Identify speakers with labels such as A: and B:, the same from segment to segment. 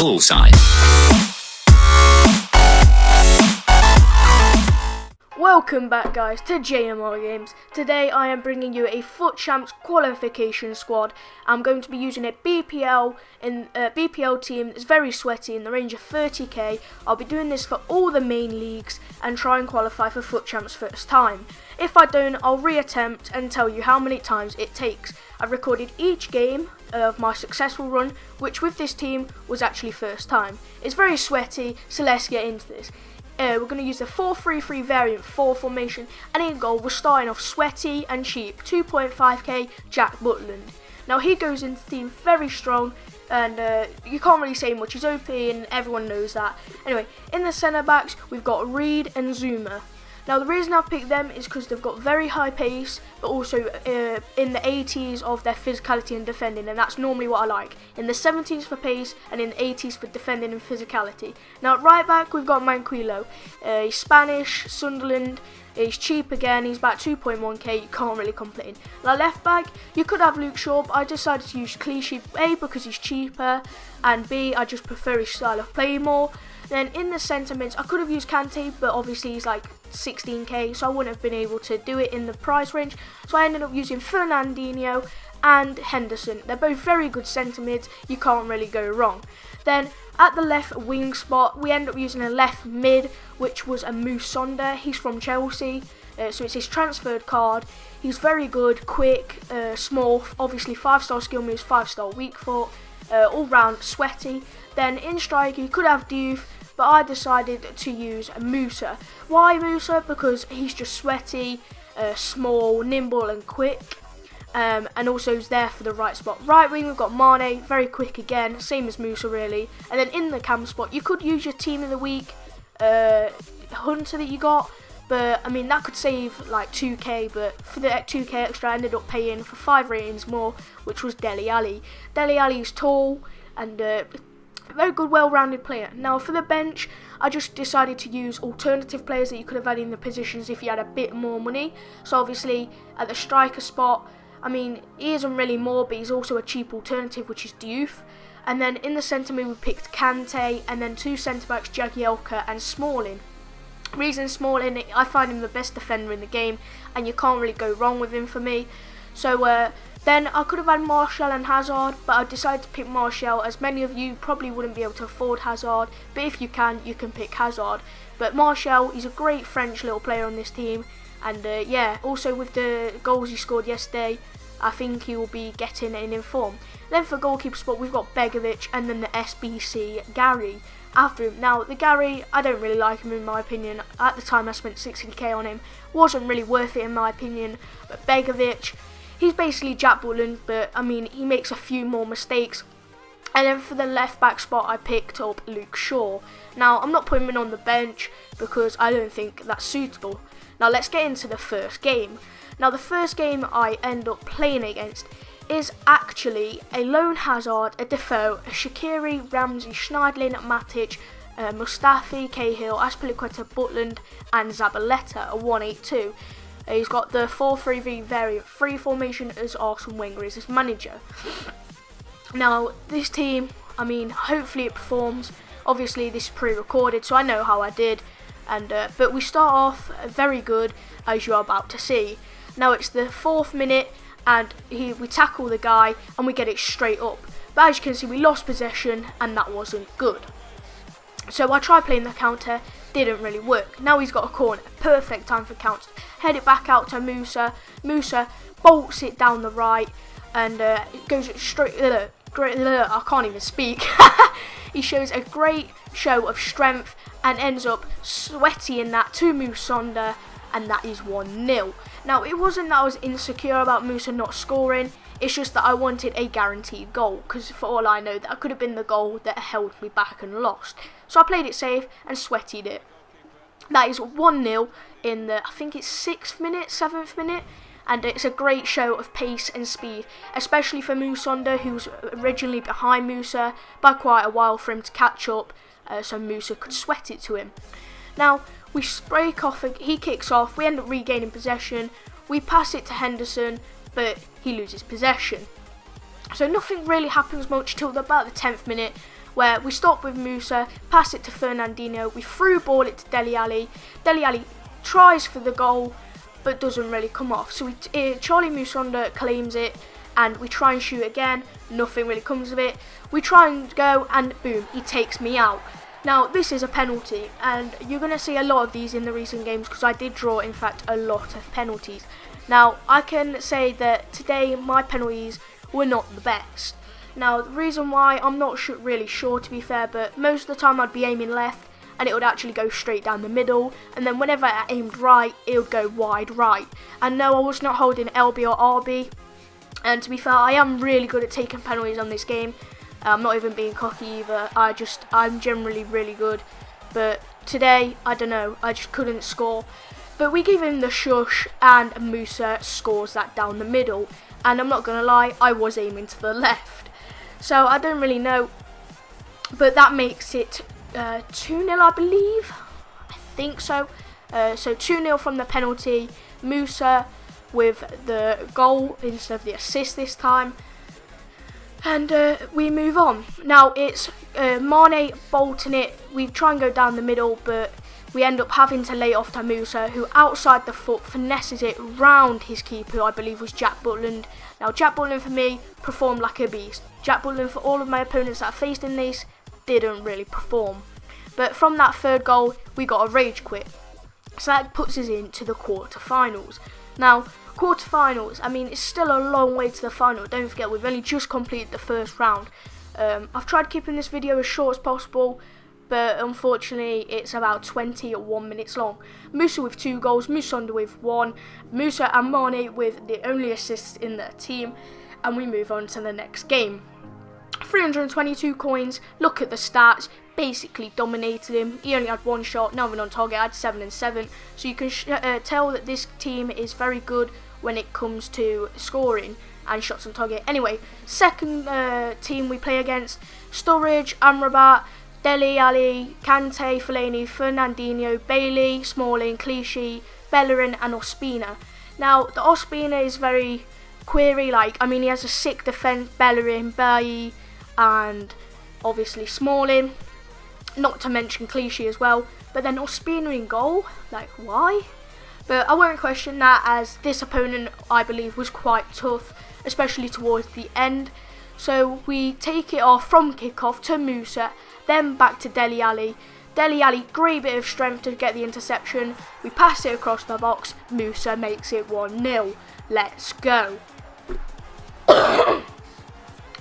A: Full side.
B: Welcome back, guys, to JMR Games. Today I am bringing you a FUT CHAMPS qualification squad. I'm going to be using a BPL team that's very sweaty in the range of 30k. I'll be doing this for all the main leagues and try and qualify for FUT CHAMPS first time. If I don't, I'll reattempt and tell you how many times it takes. I've recorded each game of my successful run, which with this team was actually first time. It's very sweaty, so let's get into this. We're going to use the 4-3-3 variant 4 formation, and in goal we're starting off sweaty and cheap, 2.5k Jack Butland. Now he goes into the team very strong, and you can't really say much. He's OP and everyone knows that. Anyway, in the centre backs we've got Reed and Zuma. Now the reason I've picked them is because they've got very high pace, but also in the 80s of their physicality and defending, and that's normally what I like. In the 70s for pace, and in the 80s for defending and physicality. Now at right back we've got Manquillo. He's Spanish, Sunderland, he's cheap again, he's about 2.1k, you can't really complain. Now left back, you could have Luke Shaw, but I decided to use Clichy, A because he's cheaper, and B I just prefer his style of play more. Then in the centre mids, I could have used Kante, but obviously he's like 16k, so I wouldn't have been able to do it in the price range. So I ended up using Fernandinho and Henderson. They're both very good centre mids, you can't really go wrong. Then at the left wing spot, we end up using a left mid, which was a Musonda. He's from Chelsea, so it's his transferred card. He's very good, quick, small, obviously 5-star skill moves, 5-star weak foot, all round sweaty. Then in striker you could have Diouf, but I decided to use Musa. Why Musa? Because he's just sweaty, small, nimble and quick, and also is there for the right spot. Right wing we've got Mane, very quick again, same as Musa really. And then in the cam spot you could use your team of the week Hunter that you got, but I mean that could save like 2k, but for the 2k extra I ended up paying for 5 ratings more, which was Dele Alli. Dele Alli is tall and very good, well-rounded player. Now for the bench, I just decided to use alternative players that you could have had in the positions if you had a bit more money. So obviously at the striker spot, I mean he isn't really more, but he's also a cheap alternative, which is Diouf. And then in the centre mid we picked Kante, and then 2 centre backs, Jagielka and Smalling. Reason Smalling, I find him the best defender in the game, and you can't really go wrong with him for me. So then I could have had Martial and Hazard, but I decided to pick Martial, as many of you probably wouldn't be able to afford Hazard, but if you can pick Hazard. But Martial, he's a great French little player on this team, and yeah, also with the goals he scored yesterday, I think he will be getting in form. Then for goalkeeper spot we've got Begovic, and then the SBC Gary after him. Now the Gary, I don't really like him in my opinion. At the time I spent 60k on him, wasn't really worth it in my opinion. But Begovic, he's basically Jack Butland, but I mean he makes a few more mistakes. And then for the left back spot I picked up Luke Shaw. Now I'm not putting him on the bench because I don't think that's suitable. Now let's get into the first game. Now the first game I end up playing against is actually a lone Hazard, a Defoe, a Shaqiri, Ramsey, Schneidlin, Matic, Mustafi, Cahill, Aspilicueta, Butland and Zabaleta, a 1-8-2. He's got the 4-3-3 variant 3 formation as Arsene Wenger is his manager. Now this team, I mean hopefully it performs. Obviously this is pre-recorded, so I know how I did, and but we start off very good, as you're about to see. Now it's the 4th minute, and we tackle the guy and we get it straight up. But as you can see, we lost possession and that wasn't good. So I tried playing the counter, didn't really work. Now he's got a corner, perfect time for counter. Head it back out to Musa. Musa bolts it down the right, and it goes straight. I can't even speak. He shows a great show of strength and ends up sweaty in that to Musonda, and that is 1-0. Now it wasn't that I was insecure about Musa not scoring, it's just that I wanted a guaranteed goal, because for all I know that could have been the goal that held me back and lost. So I played it safe and sweated it. That is 1-0 in the, I think it's 6th minute, 7th minute, and it's a great show of pace and speed, especially for Musonda, who was originally behind Musa by quite a while for him to catch up, so Musa could sweat it to him. Now we break off, he kicks off, we end up regaining possession, we pass it to Henderson, but he loses possession. So nothing really happens much till about the 10th minute, where we stop with Musa, pass it to Fernandinho, we through ball it to Dele Alli. Dele Alli tries for the goal, but doesn't really come off. So Charlie Musonda claims it, and we try and shoot again. Nothing really comes of it. We try and go, and boom, he takes me out. Now, this is a penalty, and you're going to see a lot of these in the recent games because I did draw, in fact, a lot of penalties. Now, I can say that today my penalties were not the best. Now, the reason why, I'm not really sure, to be fair, but most of the time I'd be aiming left and it would actually go straight down the middle, and then whenever I aimed right, it would go wide right. And no, I was not holding LB or RB, and to be fair, I am really good at taking penalties on this game. I'm not even being cocky either, I'm generally really good, but today, I don't know, I just couldn't score. But we give him the shush, and Musa scores that down the middle, and I'm not going to lie, I was aiming to the left. So I don't really know, but that makes it 2-0, I believe. I think so. So 2-0 from the penalty. Musa with the goal instead of the assist this time. And we move on. Now it's Mane bolting it. We try and go down the middle, but we end up having to lay it off to Musa, who outside the foot finesses it round his keeper, who I believe was Jack Butland. Now Jack Butland for me performed like a beast. Jack Butland for all of my opponents that I faced in this didn't really perform. But from that third goal, we got a rage quit. So that puts us into the quarterfinals. Now, quarterfinals, I mean, it's still a long way to the final. Don't forget, we've only just completed the first round. I've tried keeping this video as short as possible, but unfortunately, it's about 21 minutes long. Musa with 2 goals, Musonda with 1, Musa and Mane with the only assists in their team, and we move on to the next game. 322 coins, look at the stats, basically dominated him. He only had 1 shot, nothing on target, I had 7 and 7. So you can tell that this team is very good when it comes to scoring and shots on target. Anyway, second team we play against, Sturridge, Amrabat, Dele Alli, Kante, Fellaini, Fernandinho, Bailey, Smalling, Clichy, Bellerin and Ospina. Now, the Ospina is very query, I mean, he has a sick defence, Bellerin, Bailly, and obviously Smalling, not to mention Clichy as well, but then Ospina in goal, why? But I won't question that, as this opponent, I believe, was quite tough, especially towards the end. So we take it off from kickoff to Musa, then back to Dele Alli. Dele Alli, great bit of strength to get the interception. We pass it across the box, Musa makes it 1-0. Let's go.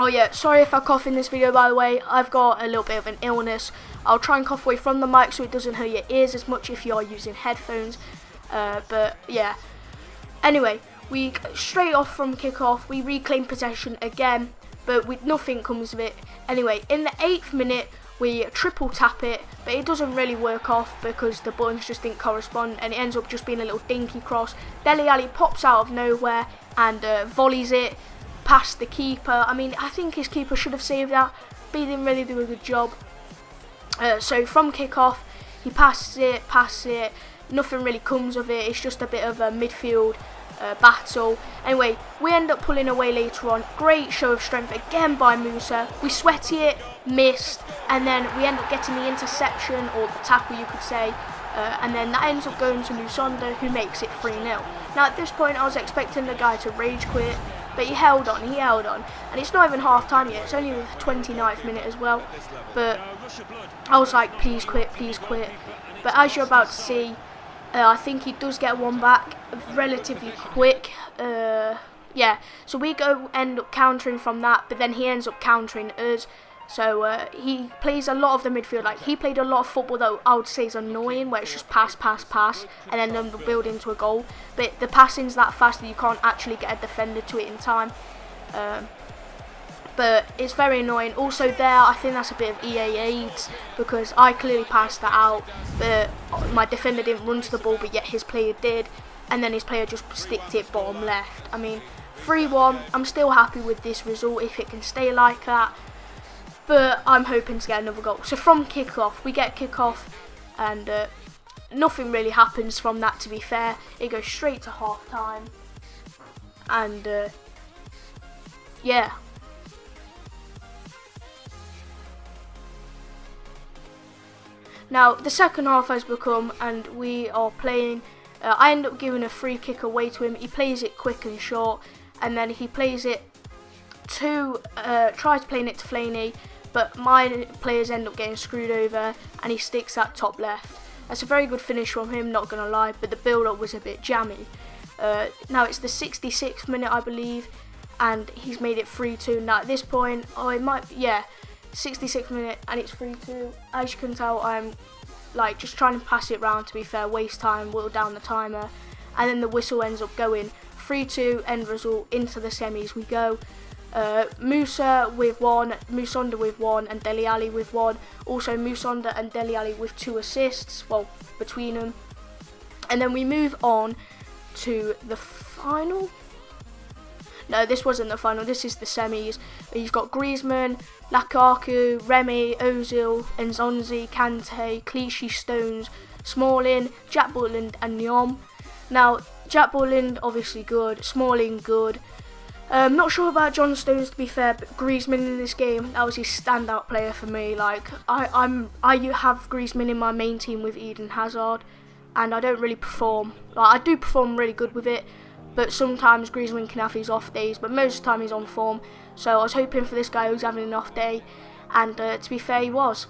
B: Oh yeah, sorry if I cough in this video, by the way. I've got a little bit of an illness. I'll try and cough away from the mic so it doesn't hurt your ears as much if you are using headphones. But yeah. Anyway, we straight off from kickoff, we reclaim possession again, but nothing comes of it. Anyway, in the 8th minute, we triple tap it, but it doesn't really work off because the buttons just didn't correspond, and it ends up just being a little dinky cross. Dele Alli pops out of nowhere and volleys it past the keeper. I mean, I think his keeper should have saved that, but he didn't really do a good job. So from kickoff, he passes it, nothing really comes of it. It's just a bit of a midfield battle. Anyway, we end up pulling away later on. Great show of strength again by Musa. We sweaty it, missed, and then we end up getting the interception, or the tackle you could say, and then that ends up going to Musonda, who makes it 3-0. Now at this point I was expecting the guy to rage quit, but he held on, and it's not even half time yet, it's only the 29th minute as well, but I was like, please quit, but as you're about to see, I think he does get one back relatively quick. Yeah, so we end up countering from that, but then he ends up countering us. So he plays a lot of the midfield. He played a lot of football that I would say is annoying, where it's just pass, and then build into a goal. But the passing's that fast that you can't actually get a defender to it in time. But it's very annoying. Also there, I think that's a bit of EA AIDS, because I clearly passed that out, but my defender didn't run to the ball, but yet his player did, and then his player just sticked it bottom left. I mean, 3-1, I'm still happy with this result if it can stay like that, but I'm hoping to get another goal. So from kickoff, we get kickoff, and nothing really happens from that, to be fair. It goes straight to half time, and yeah. Now the second half has become, and we are playing. I end up giving a free kick away to him. He plays it quick and short, and then he plays it to tries playing it to Flaney, but my players end up getting screwed over, and he sticks that top left. That's a very good finish from him, not gonna lie, but the build-up was a bit jammy. Now it's the 66th minute, I believe, and he's made it 3-2. Now at this point, oh, it might, yeah, 66th minute, and it's 3-2. As you can tell, I'm like just trying to pass it round, to be fair, waste time, whittle down the timer, and then the whistle ends up going. 3-2 end result, into the semis we go. Musa with 1, Musonda with 1, and Dele Alli with 1. Also Musonda and Dele Alli with 2 assists, well, between them. And then we move on to the final. No, this wasn't the final, this is the semis. You've got Griezmann, Lukaku, Remy, Ozil, Nzonzi, Kante, Clichy, Stones, Smalling, Jack Butland and Nyom. Now, Jack Butland obviously good, Smalling good. Not sure about John Stones, to be fair, but Griezmann in this game, that was his standout player for me. Like I have Griezmann in my main team with Eden Hazard, and I don't really perform. Like I do perform really good with it, but sometimes Griezmann can have his off days, but most of the time he's on form. So I was hoping for this guy who's having an off day, and to be fair, he was.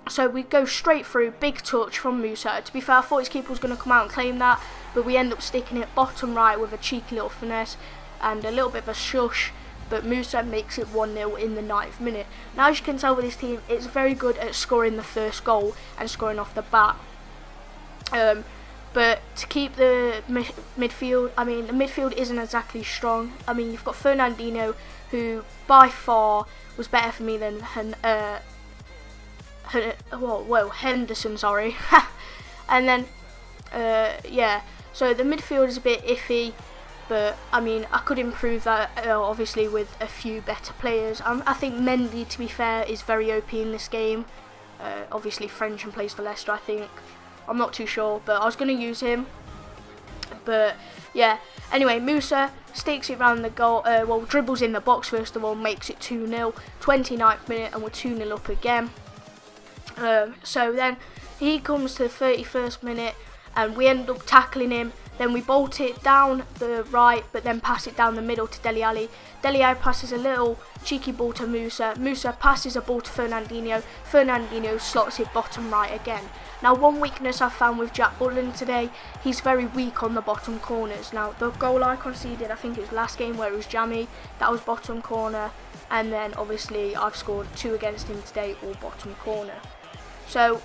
B: So we go straight through, big touch from Musa. To be fair, I thought his keeper was going to come out and claim that, but we end up sticking it bottom right with a cheeky little finesse and a little bit of a shush, but Musa makes it 1-0 in the 9th minute. Now as you can tell with this team, it's very good at scoring the first goal and scoring off the bat. But to keep the midfield, I mean, the midfield isn't exactly strong. I mean, you've got Fernandinho, who by far was better for me than Henderson, sorry. And then, yeah, so the midfield is a bit iffy, but I mean, I could improve that obviously with a few better players. I think Mendy, to be fair, is very OP in this game. Obviously French and plays for Leicester, I think. I'm not too sure, but I was going to use him. But yeah, anyway, Musa stakes it round the goal, well, dribbles in the box first of all, makes it 2-0, 29th minute, and we're 2-0 up again. So then he comes to the 31st minute, and we end up tackling him. Then we bolt it down the right, but then pass it down the middle to Dele Alli. Dele Alli passes a little cheeky ball to Musa. Musa passes a ball to Fernandinho. Fernandinho slots it bottom right again. Now, one weakness I've found with Jack Butland today, he's very weak on the bottom corners. Now, the goal I conceded, I think it was last game where it was jammy, that was bottom corner. And then, obviously, I've scored 2 against him today, all bottom corner. So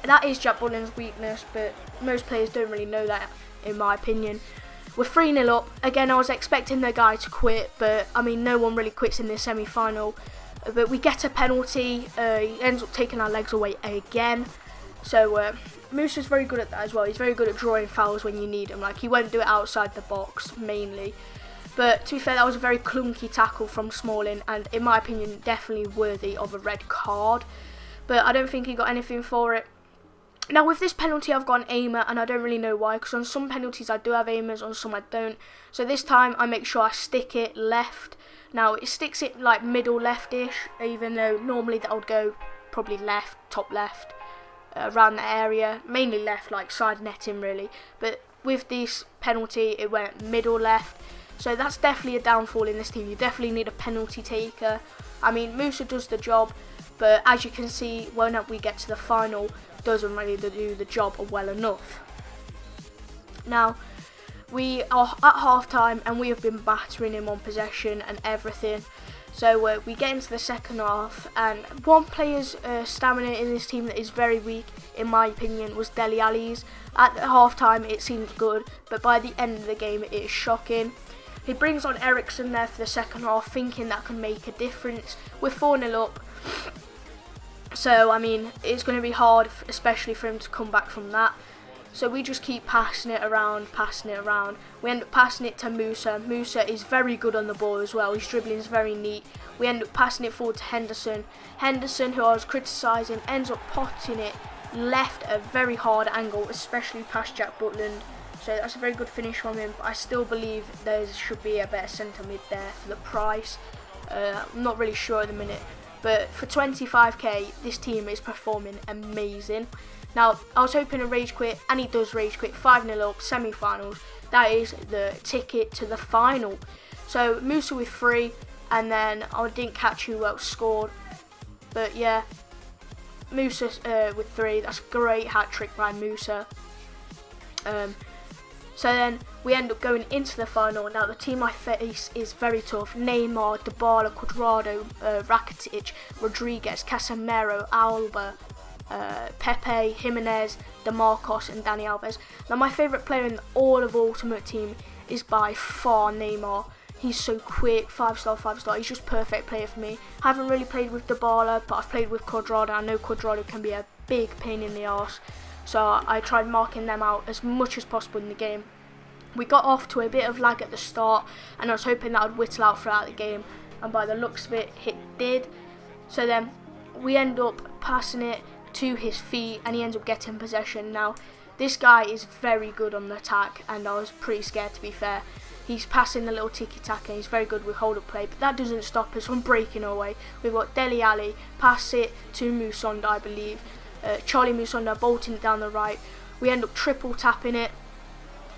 B: that is Jack Butland's weakness, but most players don't really know that, in my opinion. We're 3-0 up. Again, I was expecting the guy to quit, but I mean, no one really quits in this semi-final. But we get a penalty. He ends up taking our legs away again. So Musa's very good at that as well. He's very good at drawing fouls when you need him. Like, he won't do it outside the box mainly. But to be fair, that was a very clunky tackle from Smalling, and in my opinion, definitely worthy of a red card. But I don't think he got anything for it. Now with this penalty I've got an aimer, and I don't really know why, because on some penalties I do have aimers, on some I don't. So this time I make sure I stick it left. Now it sticks it like middle left-ish, even though normally that would go probably left, top left, around the area. Mainly left, like side netting really. But with this penalty it went middle left. So that's definitely a downfall in this team. You definitely need a penalty taker. I mean, Musa does the job, but as you can see, when we get to the final, doesn't really do the job well enough. Now, we are at half time and we have been battering him on possession and everything. So we get into the second half, and one player's stamina in this team that is very weak, in my opinion, was Dele Alli's. At the half time it seems good, but by the end of the game it is shocking. He brings on Ericsson there for the second half, thinking that can make a difference. We're 4-0 up. So, I mean, it's going to be hard, especially for him to come back from that. So we just keep passing it around. We end up passing it to Musa. Musa is very good on the ball as well. His dribbling is very neat. We end up passing it forward to Henderson. Henderson, who I was criticising, ends up potting it left at a very hard angle, especially past Jack Butland. So that's a very good finish from him. But I still believe there should be a better centre mid there for the price. I'm not really sure at the minute. But for 25k, this team is performing amazing. Now, I was hoping to rage quit, and he does rage quit. 5-0 up, semi-finals. That is the ticket to the final. So, Musa with 3, and then I didn't catch who else scored. But yeah, Musa with 3. That's a great hat-trick by Musa. So then we end up going into the final. Now the team I face is very tough. Neymar, Dybala, Cuadrado, Rakitic, Rodriguez, Casemiro, Alba, Pepe, Jimenez, DeMarcos and Dani Alves. Now my favourite player in all of Ultimate Team is by far Neymar. He's so quick, 5-star, 5-star. He's just perfect player for me. I haven't really played with Dybala, but I've played with Cuadrado. I know Cuadrado can be a big pain in the arse. So I tried marking them out as much as possible in the game. We got off to a bit of lag at the start, and I was hoping that would whittle out throughout the game, and by the looks of it, it did. So then we end up passing it to his feet, and he ends up getting possession. Now this guy is very good on the attack, and I was pretty scared, to be fair. He's passing the little tiki-taka, and he's very good with hold-up play, but that doesn't stop us from breaking away. We've got Dele Alli, pass it to Musonda, I believe. Charlie Musonda bolting it down the right. We end up triple tapping it,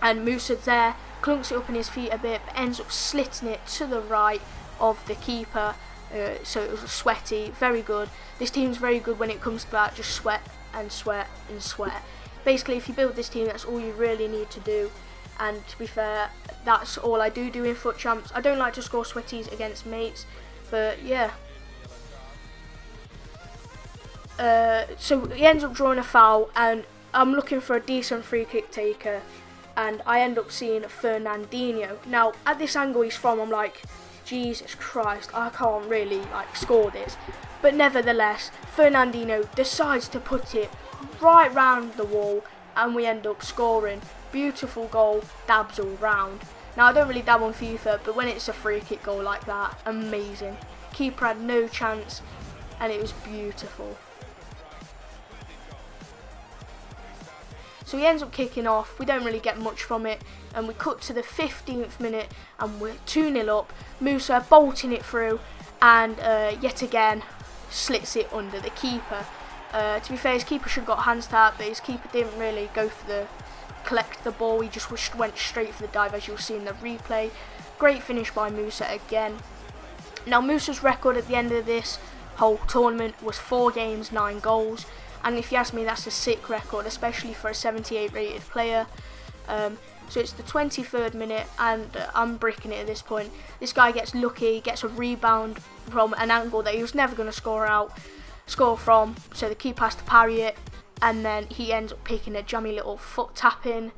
B: and Musa's there, clunks it up in his feet a bit, but ends up slitting it to the right of the keeper. So it was sweaty, very good. This team's very good when it comes to that, just sweat and sweat and sweat. Basically, if you build this team, that's all you really need to do. And to be fair, that's all I do in FUT Champs. I don't like to score sweaties against mates, but yeah. So he ends up drawing a foul, and I'm looking for a decent free kick taker, and I end up seeing Fernandinho. Now at this angle he's from, I'm like, Jesus Christ, I can't really score this. But nevertheless, Fernandinho decides to put it right round the wall, and we end up scoring. Beautiful goal, dabs all round. Now I don't really dab on FIFA, but when it's a free kick goal like that, amazing. Keeper had no chance, and it was beautiful. So he ends up kicking off. We don't really get much from it, and we cut to the 15th minute, and we're 2-0 up. Musa bolting it through, and yet again slits it under the keeper. To be fair, his keeper should have got hands tap, but his keeper didn't really go for the collect the ball. He just went straight for the dive, as you'll see in the replay. Great finish by Musa again. Now Musa's record at the end of this whole tournament was 4 games, 9 goals. And if you ask me, that's a sick record, especially for a 78 rated player. So it's the 23rd minute, and I'm bricking it at this point. This guy gets lucky, gets a rebound from an angle that he was never going to score from. So the keeper has to parry it, and then he ends up picking a jammy little foot tap in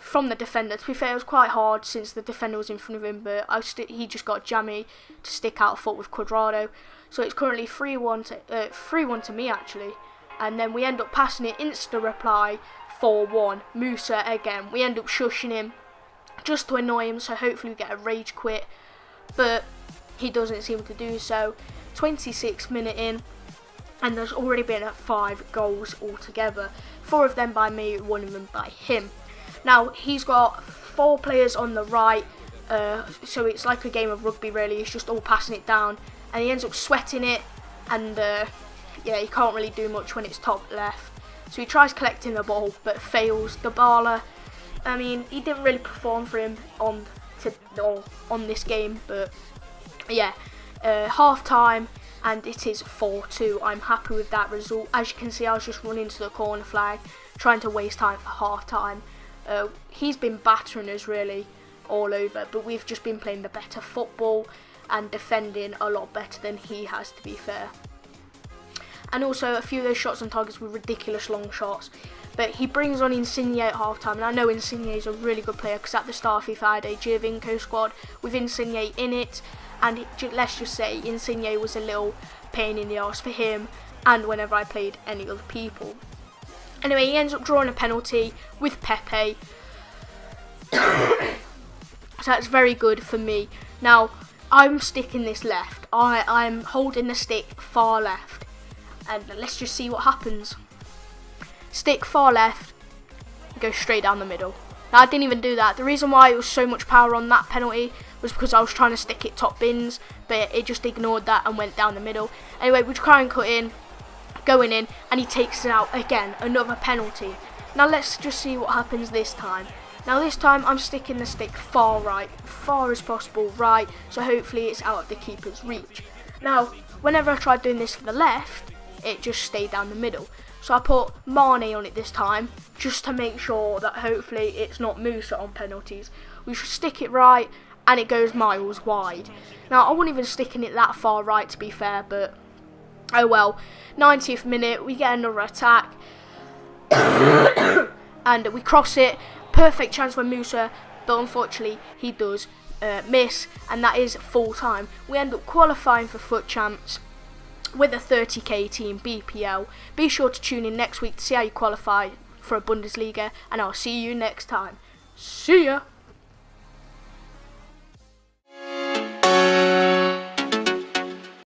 B: from the defender. To be fair, it was quite hard since the defender was in front of him, but he just got jammy to stick out a foot with Cuadrado. So it's currently 3-1 to me actually. And then we end up passing it, insta reply, 4-1. Musa again. We end up shushing him just to annoy him, so hopefully we get a rage quit. But he doesn't seem to do so. 26th minute in, and there's already been 5 goals altogether. 4 of them by me, 1 of them by him. Now he's got 4 players on the right, so it's like a game of rugby really. He's just all passing it down, and he ends up sweating it, and yeah, he can't really do much when it's top left. So he tries collecting the ball, but fails. Dybala, I mean, he didn't really perform for him on this game, but yeah, half time, and it is 4-2. I'm happy with that result. As you can see, I was just running to the corner flag, trying to waste time for half time. He's been battering us really all over, but we've just been playing the better football and defending a lot better than he has, to be fair. And also a few of those shots on targets were ridiculous long shots. But he brings on Insigne at half time, and I know Insigne is a really good player, because at the start of FIFA I had a Giovinco squad with Insigne in it, and let's just say Insigne was a little pain in the arse for him and whenever I played any other people. Anyway, he ends up drawing a penalty with Pepe. So that's very good for me. Now, I'm sticking this left. I'm holding the stick far left. And let's just see what happens. Stick far left, go straight down the middle. Now I didn't even do that. The reason why it was so much power on that penalty was because I was trying to stick it top bins, but it just ignored that and went down the middle. Anyway, we try and cut in, going in, and he takes it out again, another penalty. Now let's just see what happens this time. Now this time I'm sticking the stick far right, far as possible right, so hopefully it's out of the keeper's reach. Now, whenever I tried doing this for the left, it just stayed down the middle. So I put Mane on it this time, just to make sure that hopefully it's not Musa on penalties. We should stick it right, and it goes miles wide. Now, I wasn't even sticking it that far right, to be fair, but oh well. 90th minute, we get another attack, and we cross it. Perfect chance for Musa, but unfortunately he does miss, and that is full time. We end up qualifying for FUT Champs with a 30k team BPL. Be sure to tune in next week to see how you qualify for a Bundesliga, and I'll see you next time. See ya!